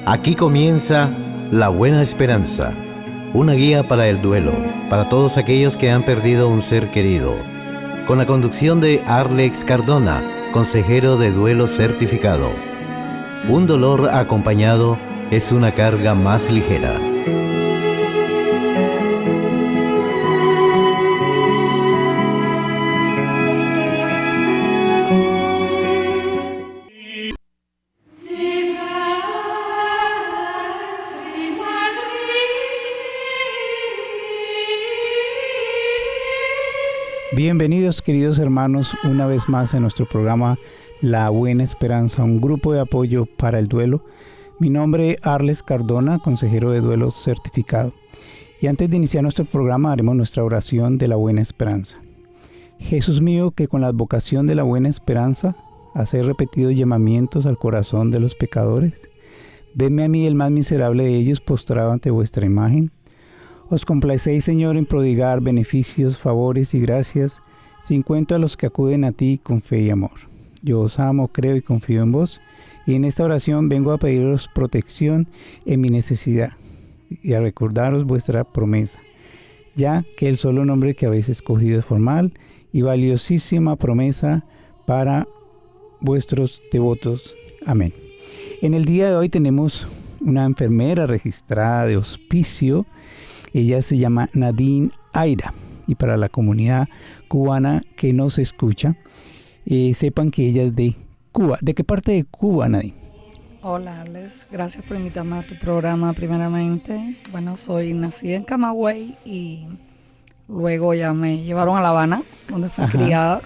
Aquí comienza La Buena Esperanza, una guía para el duelo, para todos aquellos que han perdido un ser querido, con la conducción de Arlex Cardona, consejero de duelo certificado. Un dolor acompañado es una carga más ligera. Bienvenidos, queridos hermanos, una vez más a nuestro programa La Buena Esperanza, un grupo de apoyo para el duelo. Mi nombre es Arles Cardona, consejero de duelo certificado. Y antes de iniciar nuestro programa haremos nuestra oración de la Buena Esperanza. Jesús mío, que con la advocación de la Buena Esperanza haces repetidos llamamientos al corazón de los pecadores, venme a mí, el más miserable de ellos, postrado ante vuestra imagen. Os complacéis, Señor, en prodigar beneficios, favores y gracias, sin cuento a los que acuden a ti con fe y amor. Yo os amo, creo y confío en vos, y en esta oración vengo a pediros protección en mi necesidad, y a recordaros vuestra promesa, ya que el solo nombre que habéis escogido es formal y valiosísima promesa para vuestros devotos. Amén. En el día de hoy tenemos una enfermera registrada de hospicio. Ella se llama Nadine Aira, y para la comunidad cubana que nos escucha, sepan que ella es de Cuba. ¿De qué parte de Cuba, Nadine? Hola, Alex. Gracias por invitarme a tu programa primeramente. Bueno, soy nacida en Camagüey y luego ya me llevaron a La Habana, donde fui criada,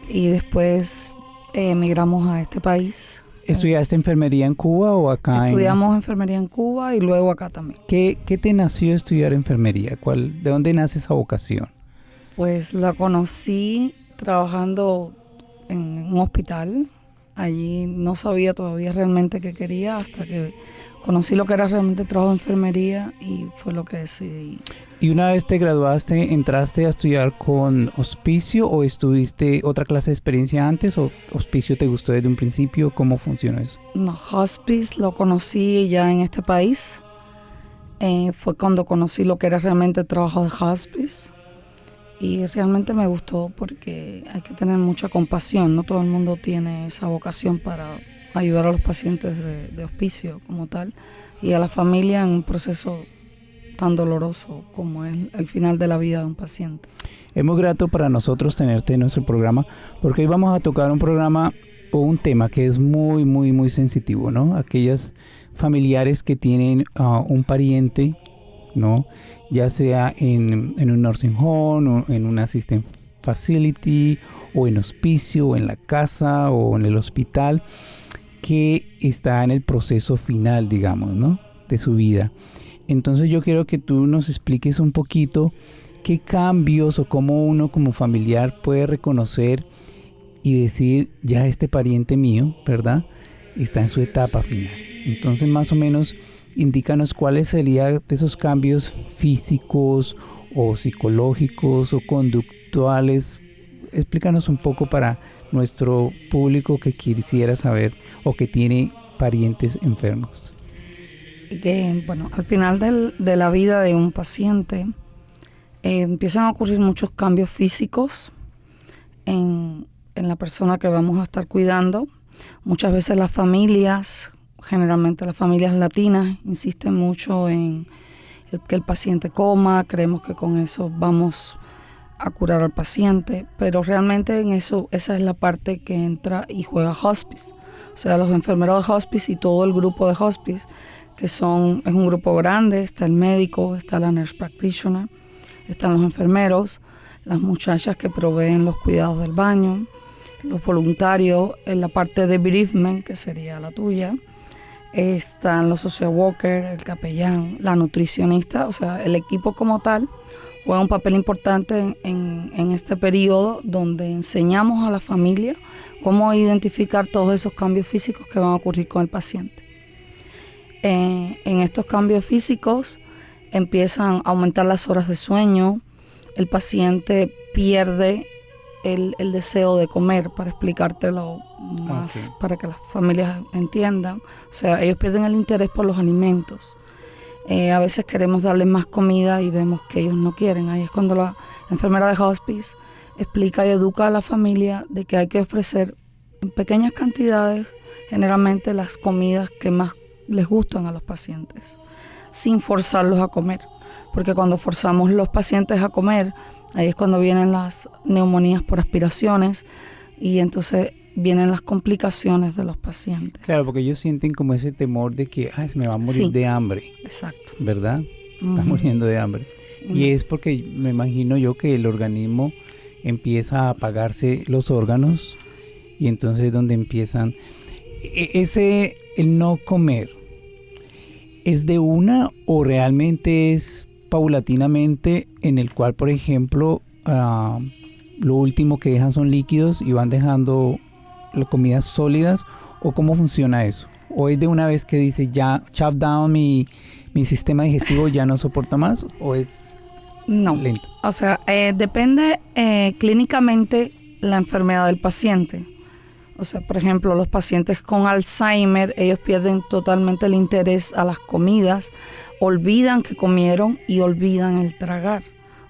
y después emigramos a este país. ¿Estudiaste enfermería en Cuba o acá? Estudiamos enfermería en Cuba y luego acá también. ¿Qué te nació estudiar enfermería? ¿De dónde nace esa vocación? Pues la conocí trabajando en un hospital. Allí no sabía todavía realmente qué quería hasta que conocí lo que era realmente trabajo de enfermería y fue lo que decidí. ¿Y una vez te graduaste, entraste a estudiar con hospicio o estuviste otra clase de experiencia antes o hospicio te gustó desde un principio? ¿Cómo funciona eso? No, hospice lo conocí ya en este país. Fue cuando conocí lo que era realmente el trabajo de hospice y realmente me gustó porque hay que tener mucha compasión. No todo el mundo tiene esa vocación para ayudar a los pacientes de hospicio como tal y a la familia en un proceso tan doloroso como es el final de la vida de un paciente. Es muy grato para nosotros tenerte en nuestro programa porque hoy vamos a tocar un programa o un tema que es muy, muy, muy sensitivo, ¿no? Aquellas familiares que tienen un pariente, ¿no? Ya sea en un nursing home o en una assisted facility o en hospicio o en la casa o en el hospital que está en el proceso final, digamos, ¿no? De su vida. Entonces yo quiero que tú nos expliques un poquito qué cambios o cómo uno como familiar puede reconocer y decir, ya este pariente mío, ¿verdad? Está en su etapa final. Entonces más o menos indícanos cuáles serían esos cambios físicos o psicológicos o conductuales. Explícanos un poco para nuestro público que quisiera saber o que tiene parientes enfermos. Bueno, al final de la vida de un paciente empiezan a ocurrir muchos cambios físicos en la persona que vamos a estar cuidando. Muchas veces las familias, generalmente las familias latinas, insisten mucho en que el paciente coma. Creemos que con eso vamos a curar al paciente, pero realmente en eso, esa es la parte que entra y juega hospice. O sea, los enfermeros de hospice y todo el grupo de hospice, es un grupo grande. Está el médico, está la nurse practitioner, están los enfermeros, las muchachas que proveen los cuidados del baño, los voluntarios en la parte de bereavement, que sería la tuya, están los social workers, el capellán, la nutricionista. O sea, el equipo como tal juega un papel importante en este periodo donde enseñamos a la familia cómo identificar todos esos cambios físicos que van a ocurrir con el paciente. En estos cambios físicos empiezan a aumentar las horas de sueño, el paciente pierde el deseo de comer, para explicártelo más para que las familias entiendan. O sea, ellos pierden el interés por los alimentos. A veces queremos darles más comida y vemos que ellos no quieren. Ahí es cuando la enfermera de hospice explica y educa a la familia de que hay que ofrecer en pequeñas cantidades, generalmente las comidas que más les gustan a los pacientes, sin forzarlos a comer. Porque cuando forzamos los pacientes a comer, ahí es cuando vienen las neumonías por aspiraciones y entonces vienen las complicaciones de los pacientes. Claro, porque ellos sienten como ese temor de que se me va a morir de hambre. Exacto. ¿Verdad? Está muriendo de hambre. Y es porque me imagino yo que el organismo empieza a apagarse los órganos y entonces es donde empiezan... el no comer, ¿es de una o realmente es paulatinamente en el cual, por ejemplo, lo último que dejan son líquidos y van dejando las comidas sólidas, o cómo funciona eso? ¿O es de una vez que dice ya chop down mi sistema digestivo ya no soporta más, o es lento? O sea, depende clínicamente la enfermedad del paciente. O sea, por ejemplo, los pacientes con Alzheimer, ellos pierden totalmente el interés a las comidas, olvidan que comieron y olvidan el tragar.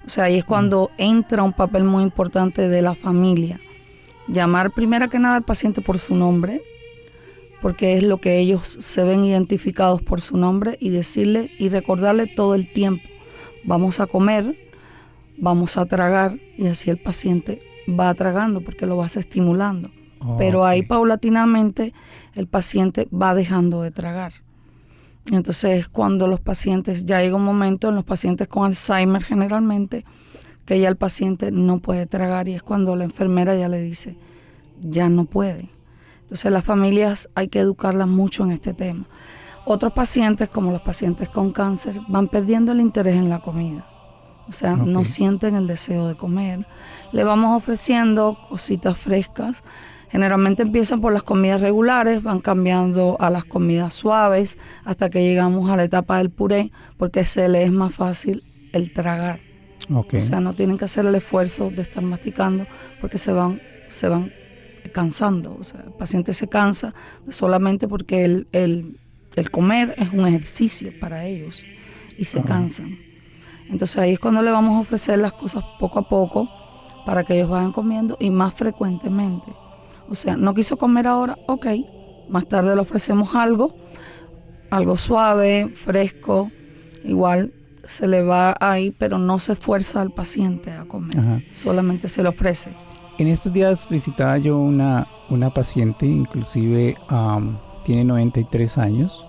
O sea, ahí es cuando entra un papel muy importante de la familia. Llamar primero que nada al paciente por su nombre, porque es lo que ellos se ven identificados por su nombre, y decirle y recordarle todo el tiempo: vamos a comer, vamos a tragar, y así el paciente va tragando porque lo vas estimulando. Pero ahí paulatinamente el paciente va dejando de tragar. Entonces cuando los pacientes, ya llega un momento en los pacientes con Alzheimer generalmente, que ya el paciente no puede tragar, y es cuando la enfermera ya le dice, ya no puede. Entonces las familias hay que educarlas mucho en este tema. Otros pacientes, como los pacientes con cáncer, van perdiendo el interés en la comida. O sea, no sienten el deseo de comer. Le vamos ofreciendo cositas frescas. Generalmente empiezan por las comidas regulares, van cambiando a las comidas suaves hasta que llegamos a la etapa del puré, porque se les es más fácil el tragar. O sea, no tienen que hacer el esfuerzo de estar masticando porque se van cansando. O sea, el paciente se cansa solamente porque el comer es un ejercicio para ellos y se cansan. Entonces ahí es cuando le vamos a ofrecer las cosas poco a poco para que ellos vayan comiendo y más frecuentemente. O sea, no quiso comer ahora, más tarde le ofrecemos algo suave, fresco, igual se le va ahí, pero no se fuerza al paciente a comer, solamente se le ofrece. En estos días visitaba yo una paciente, inclusive tiene 93 años,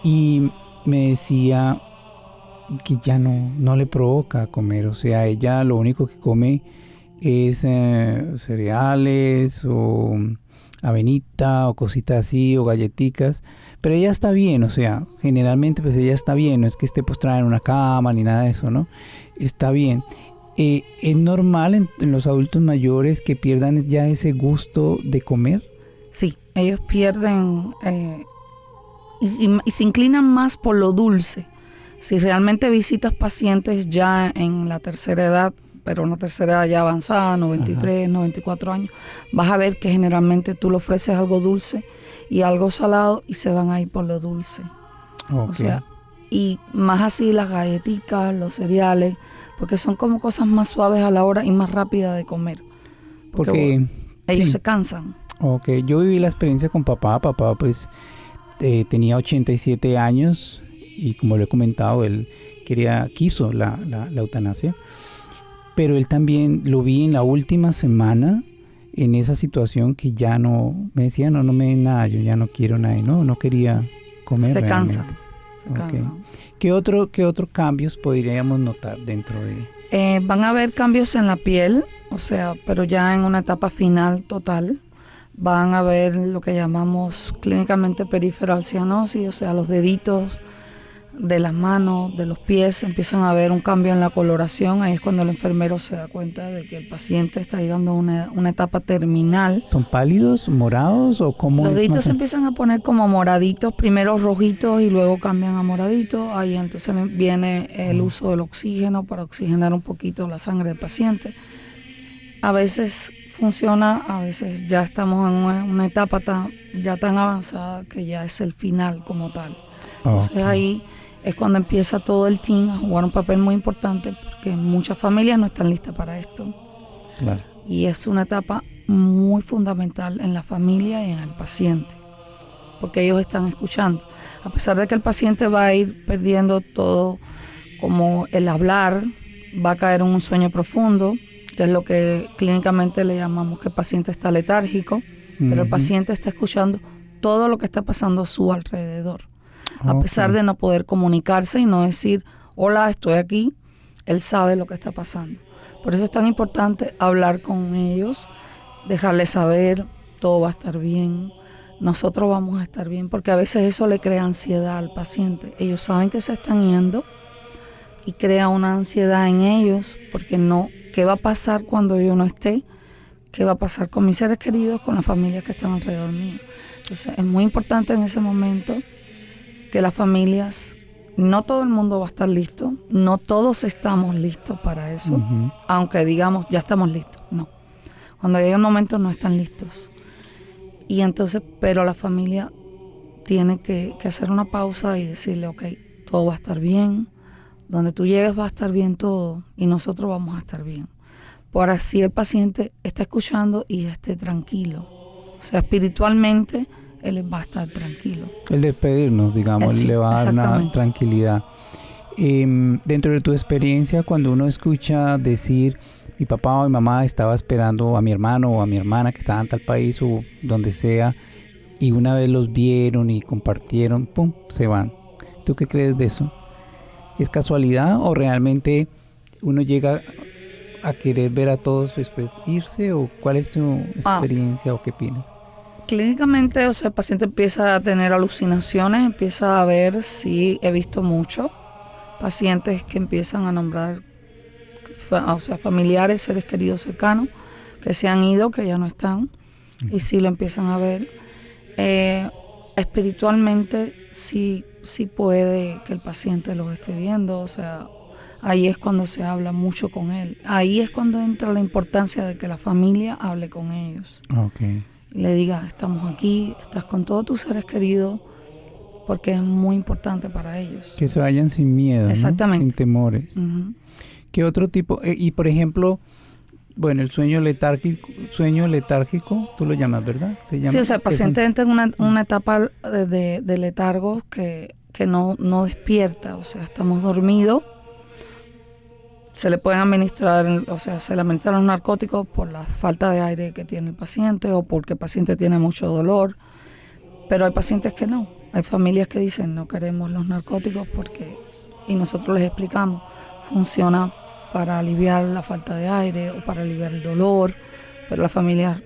y me decía que ya no le provoca comer. O sea, ella lo único que come es cereales o avenita o cositas así, o galletitas, pero ella está bien. O sea, generalmente pues ella está bien, no es que esté postrada en una cama ni nada de eso, ¿no? Está bien. ¿Es normal en los adultos mayores que pierdan ya ese gusto de comer? Sí, ellos pierden y se inclinan más por lo dulce. Si realmente visitas pacientes ya en la tercera edad, pero una tercera edad ya avanzada, 93, 94 años, vas a ver que generalmente tú le ofreces algo dulce y algo salado y se van a ir por lo dulce. O sea, y más así las galletitas, los cereales, porque son como cosas más suaves a la hora y más rápidas de comer. Porque ellos se cansan. Yo viví la experiencia con papá. Papá pues tenía 87 años y, como le he comentado, él quiso la eutanasia. Pero él también lo vi en la última semana en esa situación que ya no, me decía, no me den nada, yo ya no quiero nada, no quería comer. Se cansan. ¿Qué otros cambios podríamos notar dentro de...? Van a haber cambios en la piel, o sea, pero ya en una etapa final total. Van a ver lo que llamamos clínicamente periferal cianosis, o sea, los deditos de las manos, de los pies, empiezan a ver un cambio en la coloración. Ahí es cuando el enfermero se da cuenta de que el paciente está llegando a una etapa terminal. ¿Son pálidos, morados o cómo? Los deditos se empiezan a poner como moraditos, primero rojitos y luego cambian a moraditos. Ahí entonces viene el uso del oxígeno para oxigenar un poquito la sangre del paciente. A veces funciona, a veces ya estamos en una etapa ya tan avanzada que ya es el final como tal. Entonces ahí es cuando empieza todo el team a jugar un papel muy importante, porque muchas familias no están listas para esto. Claro. Y es una etapa muy fundamental en la familia y en el paciente, porque ellos están escuchando. A pesar de que el paciente va a ir perdiendo todo, como el hablar, va a caer en un sueño profundo, que es lo que clínicamente le llamamos que el paciente está letárgico, pero el paciente está escuchando todo lo que está pasando a su alrededor. A pesar de no poder comunicarse y no decir, hola, estoy aquí, él sabe lo que está pasando. Por eso es tan importante hablar con ellos, dejarles saber, todo va a estar bien, nosotros vamos a estar bien, porque a veces eso le crea ansiedad al paciente. Ellos saben que se están yendo y crea una ansiedad en ellos, porque no, ¿qué va a pasar cuando yo no esté? ¿Qué va a pasar con mis seres queridos, con las familias que están alrededor mío? Entonces es muy importante en ese momento que las familias, no todo el mundo va a estar listo, no todos estamos listos para eso, aunque digamos ya estamos listos, no. Cuando llega el momento no están listos. Y entonces, pero la familia tiene que hacer una pausa y decirle, ok, todo va a estar bien, donde tú llegues va a estar bien todo y nosotros vamos a estar bien. Por así el paciente está escuchando y esté tranquilo. O sea, espiritualmente él va a estar tranquilo. El despedirnos, digamos, Sí, le va a dar una tranquilidad. Dentro de tu experiencia, cuando uno escucha decir, mi papá o mi mamá estaba esperando a mi hermano o a mi hermana que estaba en tal país o donde sea, y una vez los vieron y compartieron, ¡pum!, se van. ¿Tú qué crees de eso? ¿Es casualidad o realmente uno llega a querer ver a todos después irse? ¿O cuál es tu experiencia o qué opinas? Clínicamente, o sea, el paciente empieza a tener alucinaciones, empieza a ver, sí, he visto mucho pacientes que empiezan a nombrar, o sea, familiares, seres queridos cercanos, que se han ido, que ya no están, y sí lo empiezan a ver. Espiritualmente sí puede que el paciente los esté viendo, o sea, ahí es cuando se habla mucho con él. Ahí es cuando entra la importancia de que la familia hable con ellos. Okay. Le diga, estamos aquí, estás con todos tus seres queridos, porque es muy importante para ellos. Que se vayan sin miedo, exactamente, ¿no? Sin temores. ¿Qué otro tipo? Y por ejemplo, bueno, el sueño letárgico, tú lo llamas, ¿verdad? ¿Se llama? Sí, o sea, el paciente entra en una etapa de letargo que no despierta, o sea, estamos dormidos. Se le pueden administrar, o sea, se le administran narcóticos por la falta de aire que tiene el paciente o porque el paciente tiene mucho dolor, pero hay pacientes que no. Hay familias que dicen no queremos los narcóticos porque, y nosotros les explicamos, funciona para aliviar la falta de aire o para aliviar el dolor, pero la familia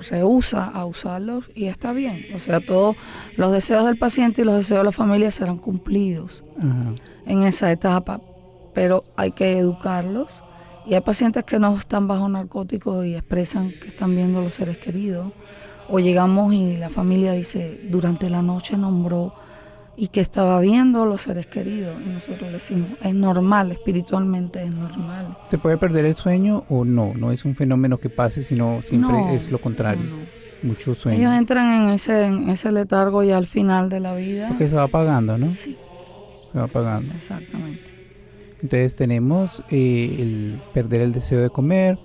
rehúsa a usarlos y está bien. O sea, todos los deseos del paciente y los deseos de la familia serán cumplidos en esa etapa. Pero hay que educarlos, y hay pacientes que no están bajo narcóticos y expresan que están viendo los seres queridos, o llegamos y la familia dice, durante la noche nombró y que estaba viendo los seres queridos, y nosotros le decimos, es normal, espiritualmente es normal. ¿Se puede perder el sueño o no? No es un fenómeno que pase, sino siempre es lo contrario. No. Mucho sueño. Ellos entran en ese letargo ya al final de la vida. Porque se va apagando, ¿no? Sí. Se va apagando. Exactamente. Entonces tenemos el perder el deseo de comer,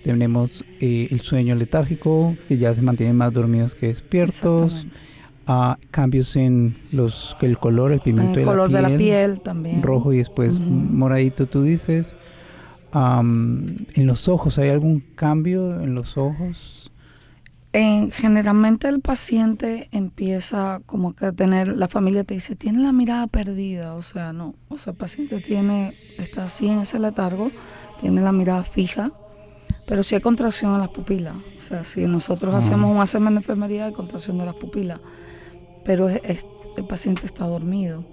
tenemos el sueño letárgico, que ya se mantienen más dormidos que despiertos, cambios en el color, el pigmento de la piel también. Rojo y después moradito, tú dices. En los ojos, ¿hay algún cambio en los ojos? Generalmente el paciente empieza como que a tener, la familia te dice, tiene la mirada perdida, o sea, no, o sea, el paciente está así en ese letargo, tiene la mirada fija, pero sí hay contracción en las pupilas, o sea, si nosotros hacemos un examen de enfermería hay contracción de las pupilas, pero el paciente está dormido.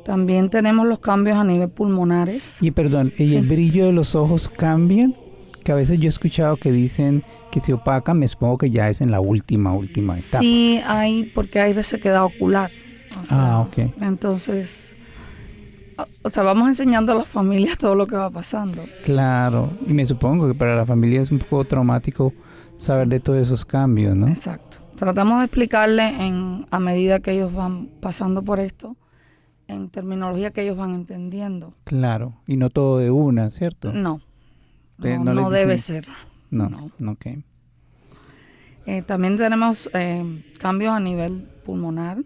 También tenemos los cambios a nivel pulmonares. Y perdón, ¿y el brillo de los ojos cambian? Que a veces yo he escuchado que dicen que se opacan, me supongo que ya es en la última etapa. Sí, porque hay resequedad ocular. O sea, ok. Entonces, o sea, vamos enseñando a las familias todo lo que va pasando. Claro, y me supongo que para la familia es un poco traumático saber de todos esos cambios, ¿no? Exacto. Tratamos de explicarle a medida que ellos van pasando por esto, en terminología que ellos van entendiendo. Claro, y no todo de una, ¿cierto? No, Ustedes no, no debe dicen- ser. No, ok. También tenemos cambios a nivel pulmonar.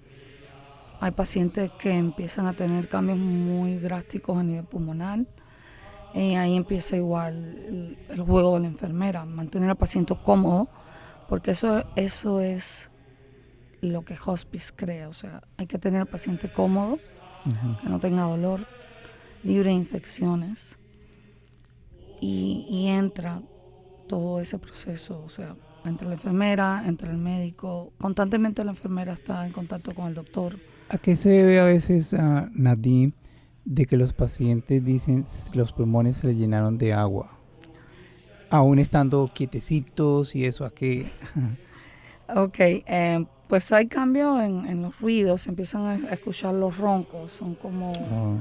Hay pacientes que empiezan a tener cambios muy drásticos a nivel pulmonar. Ahí empieza igual el juego de la enfermera, mantener al paciente cómodo, porque eso es lo que Hospice crea. O sea, hay que tener al paciente cómodo, Ujú. que no tenga dolor, libre de infecciones, y entra todo ese proceso. O sea, entre la enfermera, entre el médico, constantemente la enfermera está en contacto con el doctor. ¿A qué se debe a veces, Nadine, de que los pacientes dicen los pulmones se les llenaron de agua? Aún estando quietecitos y eso, ¿a qué? Ok, pues hay cambios en los ruidos, se empiezan a escuchar los roncos, son como, Oh,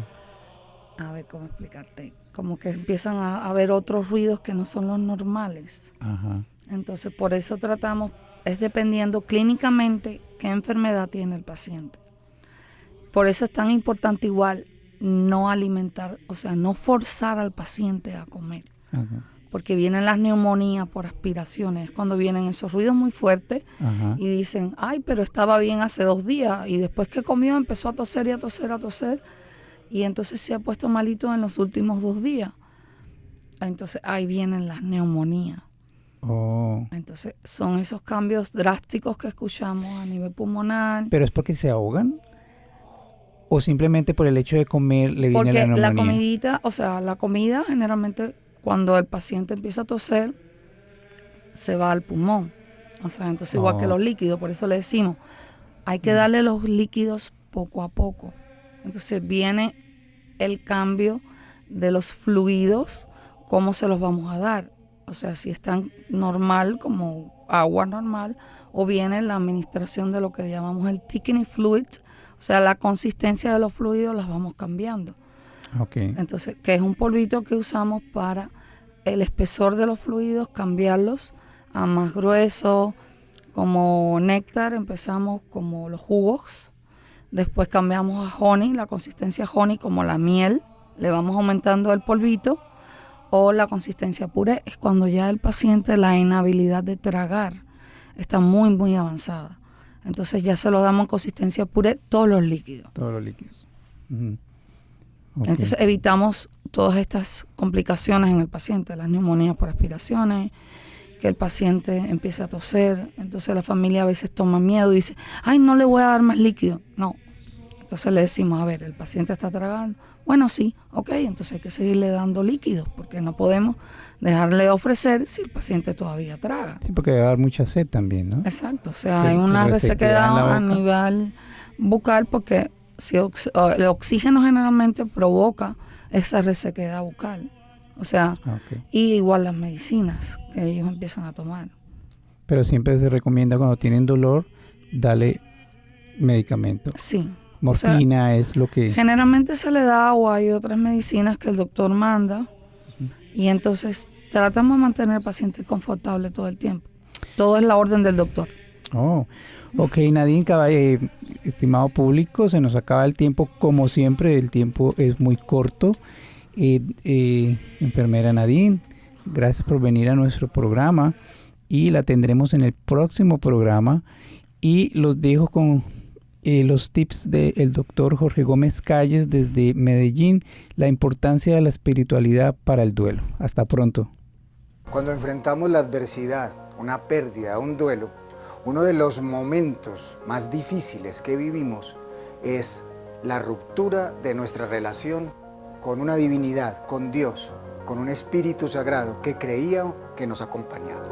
a ver cómo explicarte, como que empiezan a haber otros ruidos que no son los normales. ajá. Entonces por eso tratamos, es dependiendo clínicamente qué enfermedad tiene el paciente. Por eso es tan importante igual no alimentar, o sea, no forzar al paciente a comer. Ajá, Porque vienen las neumonías por aspiraciones, cuando vienen esos ruidos muy fuertes ajá. y dicen, ay, pero estaba bien hace 2 días y después que comió empezó a toser y a toser, a toser y entonces se ha puesto malito en los últimos 2 días. Entonces ahí vienen las neumonías. Oh. Entonces son esos cambios drásticos que escuchamos a nivel pulmonar. ¿Pero es porque se ahogan? ¿O simplemente por el hecho de comer le viene la Porque la neumonía? comidita, o sea, la comida generalmente cuando el paciente empieza a toser se va al pulmón. O sea, entonces igual que Oh. los líquidos, por eso le decimos, hay que darle los líquidos poco a poco. Entonces viene el cambio de los fluidos, cómo se los vamos a dar. O sea, si están normal, como agua normal, o viene la administración de lo que llamamos el thickening fluid, o sea, la consistencia de los fluidos las vamos cambiando. Ok. Entonces, que es un polvito que usamos para el espesor de los fluidos, cambiarlos a más grueso, como néctar, empezamos como los jugos, después cambiamos a honey, la consistencia honey como la miel, le vamos aumentando el polvito, o la consistencia puré, es cuando ya el paciente la inhabilidad de tragar está muy, muy avanzada. Entonces ya se lo damos en consistencia puré todos los líquidos. Todos los líquidos. Ujú. Ok. Entonces evitamos todas estas complicaciones en el paciente, las neumonías por aspiraciones, que el paciente empiece a toser, entonces la familia a veces toma miedo y dice, ay, no le voy a dar más líquido. No, entonces le decimos, a ver, el paciente está tragando. Bueno, sí, ok, entonces hay que seguirle dando líquidos, porque no podemos dejarle de ofrecer si el paciente todavía traga. Sí, porque va a dar mucha sed también, ¿no? Exacto, o sea, Se- hay se una resequedad en la resequedad a boca. nivel bucal porque si el oxígeno generalmente provoca esa resequedad bucal. O sea, Ok. y igual las medicinas que ellos empiezan a tomar. Pero siempre se recomienda cuando tienen dolor, darle medicamento. Sí. Morfina es lo que... Generalmente se le da agua y otras medicinas que el doctor manda y entonces tratamos de mantener al paciente confortable todo el tiempo. Todo es la orden del doctor. Oh, ok, Nadine, estimado público, se nos acaba el tiempo, como siempre, el tiempo es muy corto. Enfermera Nadine, gracias por venir a nuestro programa y la tendremos en el próximo programa. Y los dejo con los tips del doctor Jorge Gómez Calles desde Medellín, la importancia de la espiritualidad para el duelo. Hasta pronto. Cuando enfrentamos la adversidad, una pérdida, un duelo, uno de los momentos más difíciles que vivimos es la ruptura de nuestra relación con una divinidad, con Dios, con un espíritu sagrado que creía que nos acompañaba.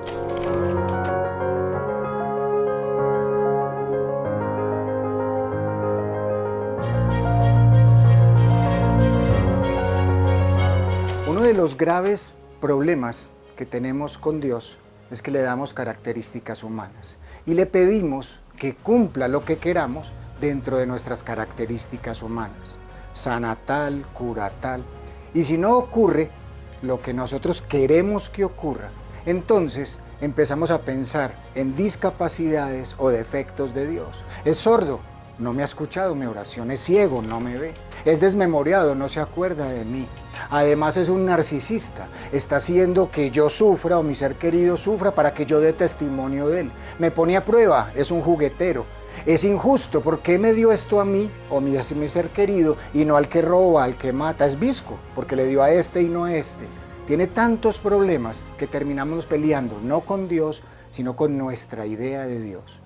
Uno de los graves problemas que tenemos con Dios es que le damos características humanas y le pedimos que cumpla lo que queramos dentro de nuestras características humanas. Sana tal, cura tal. Y si no ocurre lo que nosotros queremos que ocurra, entonces empezamos a pensar en discapacidades o defectos de Dios. Es sordo, no me ha escuchado mi oración. Es ciego, no me ve. Es desmemoriado, no se acuerda de mí. Además es un narcisista, está haciendo que yo sufra o mi ser querido sufra para que yo dé testimonio de él. Me pone a prueba, es un juguetero. Es injusto, ¿por qué me dio esto a mí o mi ser querido y no al que roba, al que mata? Es visco, porque le dio a este y no a este. Tiene tantos problemas que terminamos peleando, no con Dios, sino con nuestra idea de Dios.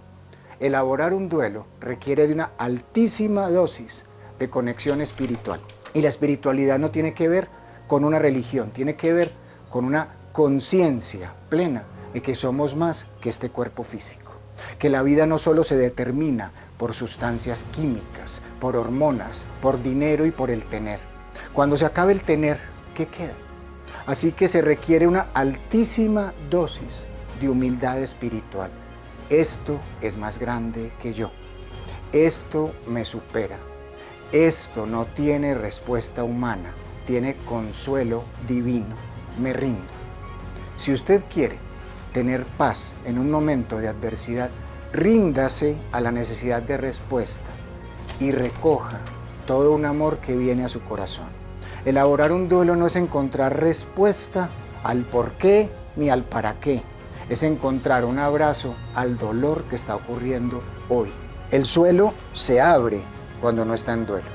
Elaborar un duelo requiere de una altísima dosis de conexión espiritual. Y la espiritualidad no tiene que ver con una religión, tiene que ver con una conciencia plena de que somos más que este cuerpo físico. Que la vida no solo se determina por sustancias químicas, por hormonas, por dinero y por el tener. Cuando se acabe el tener, ¿qué queda? Así que se requiere una altísima dosis de humildad espiritual. Esto es más grande que yo. Esto me supera. Esto no tiene respuesta humana, tiene consuelo divino. Me rindo. Si usted quiere tener paz en un momento de adversidad, ríndase a la necesidad de respuesta y recoja todo un amor que viene a su corazón. Elaborar un duelo no es encontrar respuesta al por qué ni al para qué, es encontrar un abrazo al dolor que está ocurriendo hoy. El suelo se abre cuando no está en duelo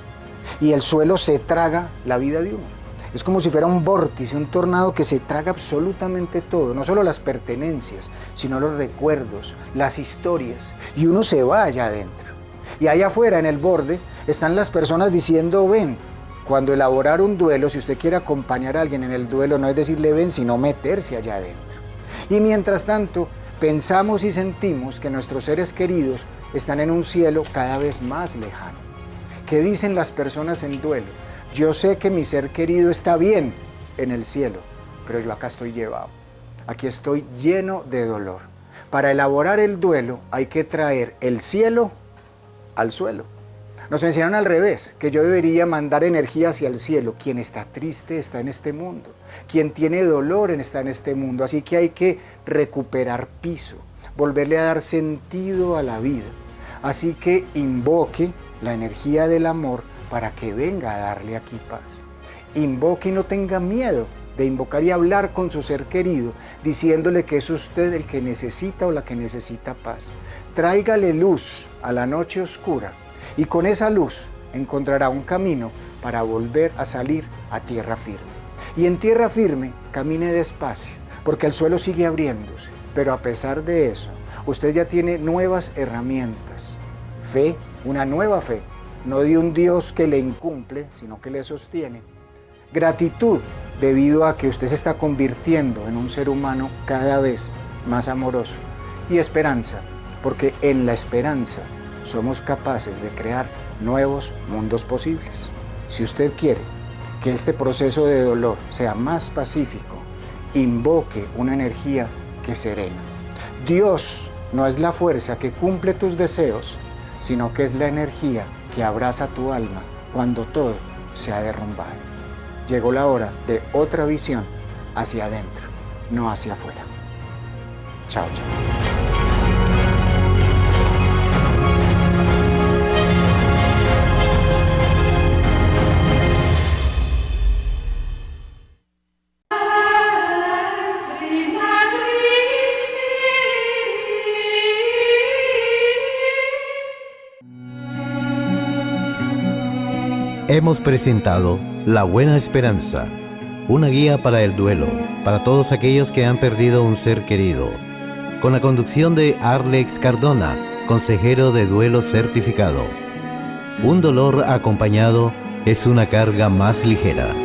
y el suelo se traga la vida de uno. Es como si fuera un vórtice, un tornado que se traga absolutamente todo, no solo las pertenencias, sino los recuerdos, las historias, y uno se va allá adentro. Y allá afuera, en el borde, están las personas diciendo ven. Cuando elaborar un duelo, si usted quiere acompañar a alguien en el duelo, no es decirle ven, sino meterse allá adentro. Y mientras tanto, pensamos y sentimos que nuestros seres queridos están en un cielo cada vez más lejano. ¿Qué dicen las personas en duelo? Yo sé que mi ser querido está bien en el cielo, pero yo acá estoy llevado. Aquí estoy lleno de dolor. Para elaborar el duelo hay que traer el cielo al suelo. Nos enseñaron al revés, que yo debería mandar energía hacia el cielo. Quien está triste está en este mundo. Quien tiene dolor está en este mundo. Así que hay que recuperar piso, volverle a dar sentido a la vida. Así que invoque la energía del amor para que venga a darle aquí paz. Invoque y no tenga miedo de invocar y hablar con su ser querido, diciéndole que es usted el que necesita o la que necesita paz. Tráigale luz a la noche oscura y con esa luz encontrará un camino para volver a salir a tierra firme. Y en tierra firme camine despacio, porque el suelo sigue abriéndose, pero a pesar de eso, usted ya tiene nuevas herramientas. Fe, una nueva fe, no de un Dios que le incumple, sino que le sostiene. Gratitud, debido a que usted se está convirtiendo en un ser humano cada vez más amoroso. Y esperanza, porque en la esperanza somos capaces de crear nuevos mundos posibles. Si usted quiere que este proceso de dolor sea más pacífico, invoque una energía que serena. Dios no es la fuerza que cumple tus deseos, sino que es la energía que abraza tu alma cuando todo se ha derrumbado. Llegó la hora de otra visión hacia adentro, no hacia afuera. Chao, chao. Hemos presentado La Buena Esperanza, una guía para el duelo, para todos aquellos que han perdido un ser querido, con la conducción de Arlex Cardona, consejero de duelo certificado. Un dolor acompañado es una carga más ligera.